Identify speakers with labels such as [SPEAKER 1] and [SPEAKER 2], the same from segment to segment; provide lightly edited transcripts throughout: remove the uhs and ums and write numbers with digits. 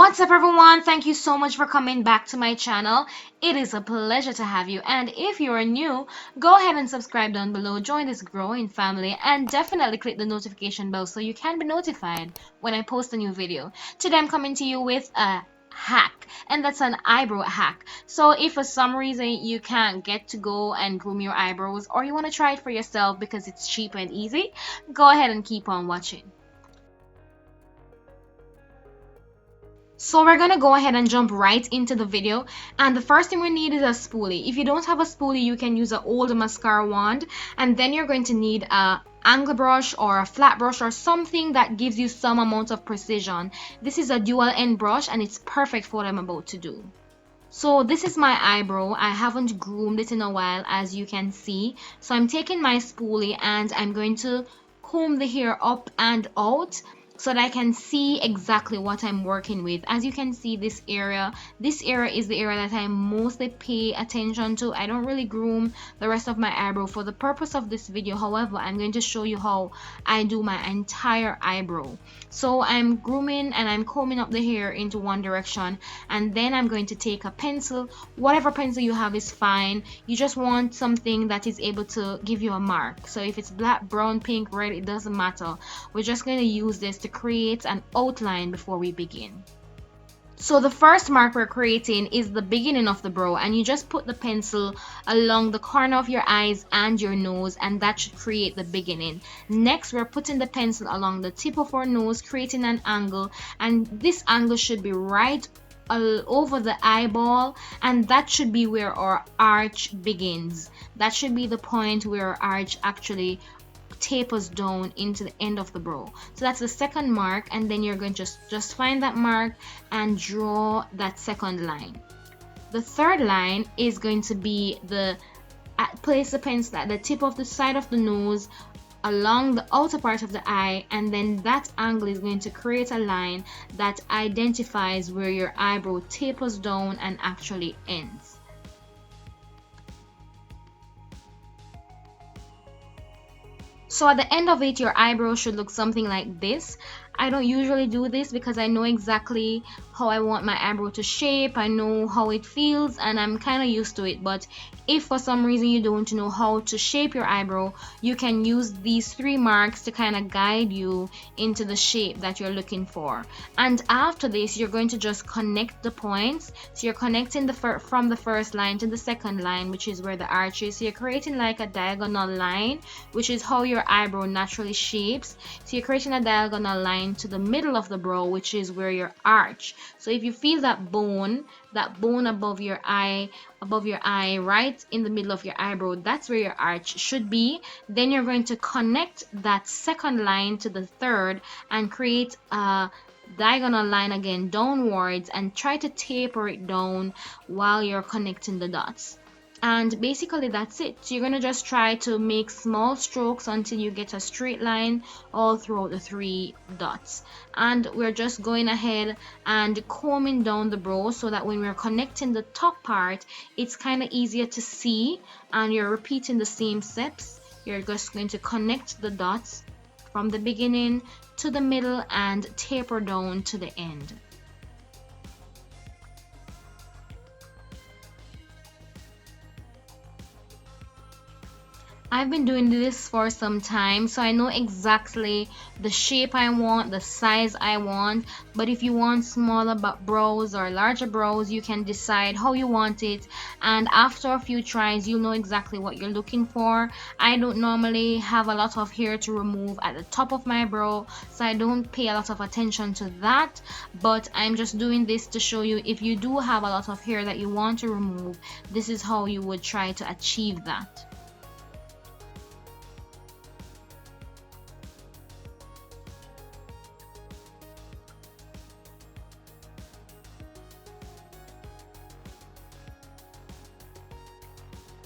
[SPEAKER 1] What's up everyone? Thank you so much for coming back to my channel. It is a pleasure to have you, and if you are new, go ahead and subscribe down below, join this growing family, and definitely click the notification bell so you can be notified when I post a new video. Today I'm coming to you with a hack, and that's an eyebrow hack. So if for some reason you can't get to go and groom your eyebrows, or you want to try it for yourself because it's cheap and easy, go ahead and keep on watching. So we're gonna go ahead and jump right into the video, and the first thing we need is a spoolie. If you don't have a spoolie, you can use an old mascara wand, and then you're going to need a angle brush or a flat brush or something that gives you some amount of precision. This is a dual end brush and it's perfect for what I'm about to do. So this is my eyebrow. I haven't groomed it in a while, as you can see. So I'm taking my spoolie and I'm going to comb the hair up and out so that I can see exactly what I'm working with. As you can see, this area is the area that I mostly pay attention to. I don't really groom the rest of my eyebrow for the purpose of this video. However, I'm going to show you how I do my entire eyebrow. So I'm grooming and I'm combing up the hair into one direction, and then I'm going to take a pencil. Whatever pencil you have is fine. You just want something that is able to give you a mark. So if it's black, brown, pink, red, it doesn't matter. We're just going to use this to create an outline before we begin. So the first mark we're creating is the beginning of the brow, and you just put the pencil along the corner of your eyes and your nose, and that should create the beginning. Next, we're putting the pencil along the tip of our nose, creating an angle, and this angle should be right all over the eyeball, and that should be where our arch begins. That should be the point where our arch actually tapers down into the end of the brow. So that's the second mark, and then you're going to just find that mark and draw that second line. The third line is going to be place the pencil at the tip of the side of the nose along the outer part of the eye, and then that angle is going to create a line that identifies where your eyebrow tapers down and actually ends. So at the end of it, your eyebrow should look something like this. I don't usually do this because I know exactly how I want my eyebrow to shape. I know how it feels and I'm kind of used to it. But if for some reason you don't know how to shape your eyebrow, you can use these three marks to kind of guide you into the shape that you're looking for. And after this, you're going to just connect the points. So you're connecting from the first line to the second line, which is where the arch is. So you're creating like a diagonal line, which is how your eyebrow naturally shapes. So you're creating a diagonal line to the middle of the brow, which is where your arch. So if you feel that bone above your eye, right in the middle of your eyebrow, that's where your arch should be. Then you're going to connect that second line to the third and create a diagonal line again downwards, and try to taper it down while you're connecting the dots. And basically that's it. So you're going to just try to make small strokes until you get a straight line all throughout the three dots. And we're just going ahead and combing down the brow so that when we're connecting the top part, it's kind of easier to see, and you're repeating the same steps. You're just going to connect the dots from the beginning to the middle and taper down to the end. I've been doing this for some time, so I know exactly the shape I want, the size I want. But if you want smaller brows or larger brows, you can decide how you want it, and after a few tries you'll know exactly what you're looking for. I don't normally have a lot of hair to remove at the top of my brow, so I don't pay a lot of attention to that, but I'm just doing this to show you if you do have a lot of hair that you want to remove, this is how you would try to achieve that.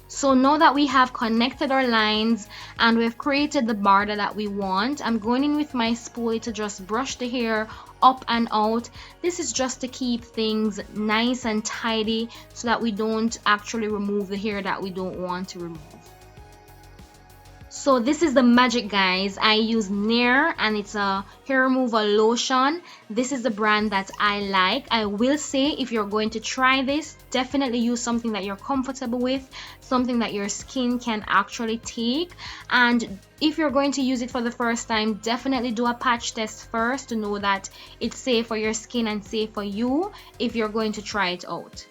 [SPEAKER 1] So now that we have connected our lines and we've created the border that we want, I'm going in with my spoolie to just brush the hair up and out. This is just to keep things nice and tidy so that we don't actually remove the hair that we don't want to remove. So this is the magic, guys. I use Nair and it's a hair removal lotion. This is the brand that I like. I will say, if you're going to try this, definitely use something that you're comfortable with, something that your skin can actually take. And if you're going to use it for the first time, definitely do a patch test first to know that it's safe for your skin and safe for you if you're going to try it out.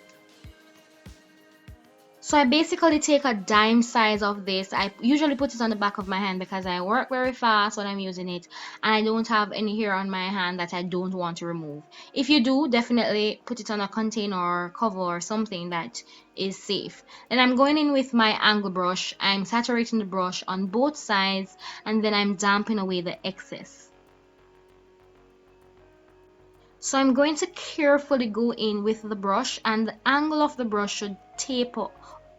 [SPEAKER 1] So I basically take a dime size of this. I usually put it on the back of my hand because I work very fast when I'm using it and I don't have any hair on my hand that I don't want to remove. If you do, definitely put it on a container or cover or something that is safe. Then I'm going in with my angle brush. I'm saturating the brush on both sides and then I'm damping away the excess. So I'm going to carefully go in with the brush, and the angle of the brush should taper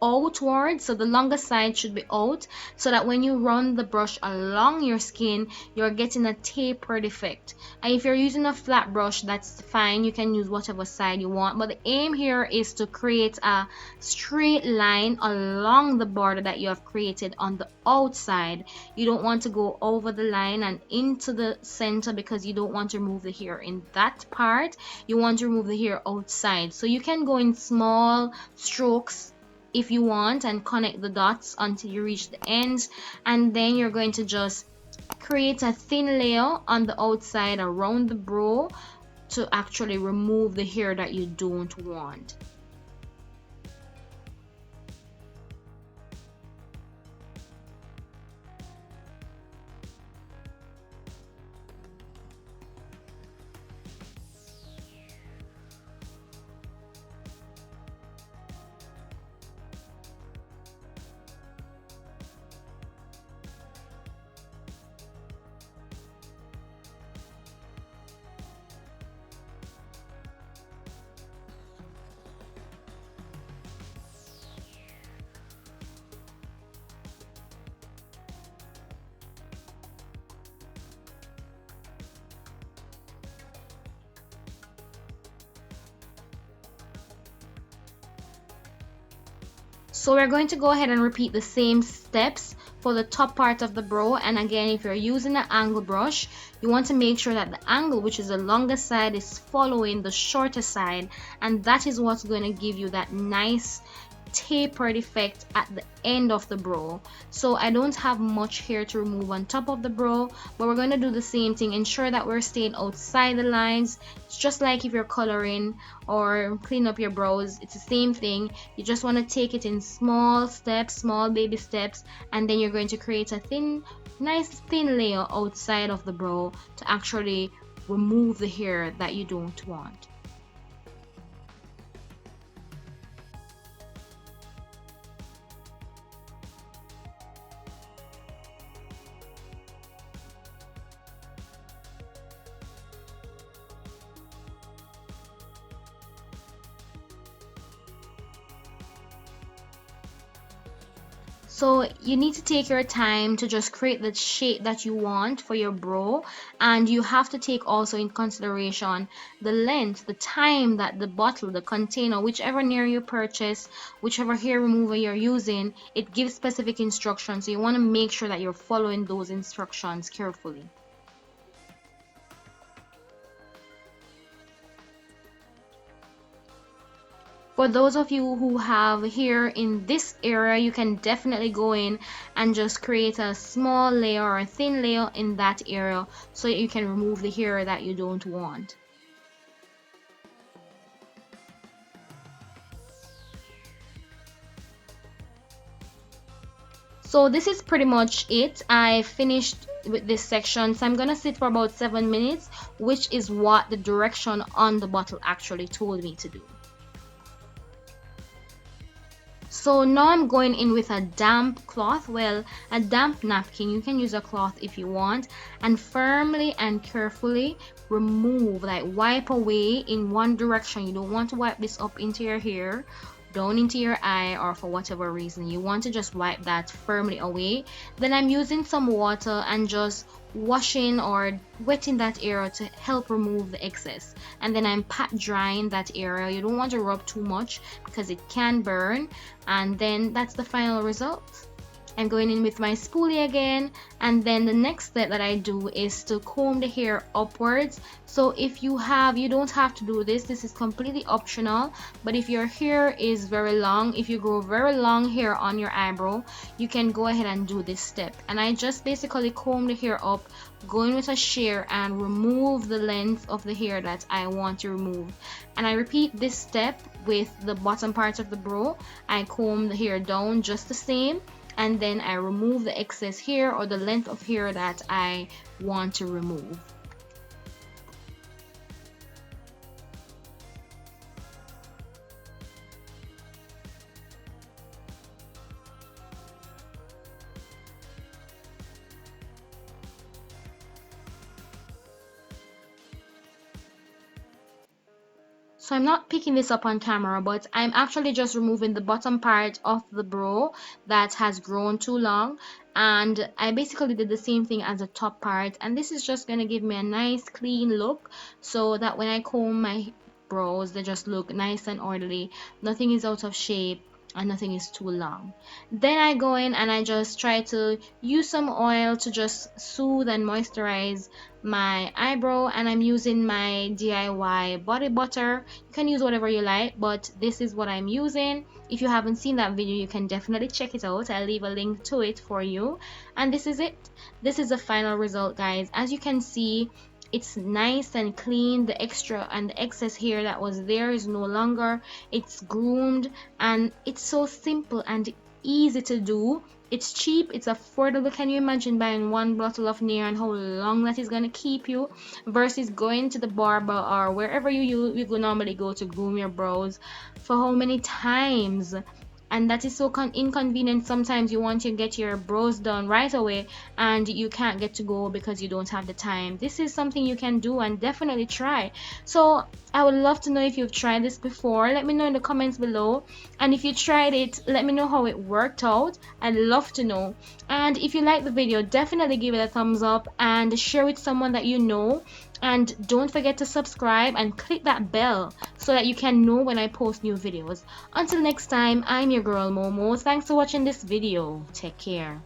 [SPEAKER 1] outwards, so the longer side should be out, so that when you run the brush along your skin, you're getting a tapered effect. And if you're using a flat brush, that's fine, you can use whatever side you want, but the aim here is to create a straight line along the border that you have created on the outside. You don't want to go over the line and into the center because you don't want to remove the hair in that part. You want to remove the hair outside, so you can go in small strokes if you want and connect the dots until you reach the ends, and then you're going to just create a thin layer on the outside around the brow to actually remove the hair that you don't want. So we're going to go ahead and repeat the same steps for the top part of the brow. And again, if you're using an angle brush, you want to make sure that the angle, which is the longest side, is following the shorter side, and that is what's going to give you that nice tapered effect at the end of the brow. So I don't have much hair to remove on top of the brow, but we're going to do the same thing. Ensure that we're staying outside the lines. It's just like if you're coloring or clean up your brows, it's the same thing. You just want to take it in small steps, small baby steps, and then you're going to create a nice thin layer outside of the brow to actually remove the hair that you don't want. So you need to take your time to just create the shape that you want for your brow, and you have to take also in consideration the length, the time that the bottle, the container, whichever Nair you purchase, whichever hair remover you're using, it gives specific instructions. So you want to make sure that you're following those instructions carefully. For those of you who have hair in this area, you can definitely go in and just create a small layer or a thin layer in that area so you can remove the hair that you don't want. So this is pretty much it. I finished with this section, so I'm gonna sit for about 7 minutes, which is what the direction on the bottle actually told me to do. So now I'm going in with a damp cloth, well, a damp napkin. You can use a cloth if you want, and firmly and carefully remove, like wipe away in one direction. You don't want to wipe this up into your hair, down into your eye, or for whatever reason. You want to just wipe that firmly away. Then I'm using some water and just washing or wetting that area to help remove the excess, and then I'm pat drying that area. You don't want to rub too much because it can burn, and then that's the final result. I'm going in with my spoolie again, and then the next step that I do is to comb the hair upwards. So if you don't have to do this is completely optional, but if your hair is very long, if you grow very long hair on your eyebrow, you can go ahead and do this step. And I just basically comb the hair up, going with a shear, and remove the length of the hair that I want to remove. And I repeat this step with the bottom part of the brow. I comb the hair down just the same, and then I remove the excess hair or the length of hair that I want to remove. So I'm not picking this up on camera, but I'm actually just removing the bottom part of the brow that has grown too long, and I basically did the same thing as the top part, and this is just going to give me a nice clean look, so that when I comb my brows they just look nice and orderly, nothing is out of shape and nothing is too long. Then I go in and I just try to use some oil to just soothe and moisturize my eyebrow, and I'm using my DIY body butter. You can use whatever you like, but this is what I'm using. If you haven't seen that video, you can definitely check it out. I'll leave a link to it for you. And this is it. This is the final result, guys. As you can see, it's nice and clean. The extra and the excess hair that was there is no longer. It's groomed, and it's so simple and easy to do. It's cheap, it's affordable. Can you imagine buying one bottle of nair and how long that is going to keep you, versus going to the barber or wherever you normally go to groom your brows for how many times? And that is so inconvenient. Sometimes you want to get your brows done right away and you can't get to go because you don't have the time. This is something you can do and definitely try. So I would love to know if you've tried this before. Let me know in the comments below, and if you tried it, let me know how it worked out. I'd love to know. And if you like the video, definitely give it a thumbs up and share with someone that you know. And don't forget to subscribe and click that bell so that you can know when I post new videos. Until next time, I'm your girl Momo. Thanks for watching this video. Take care.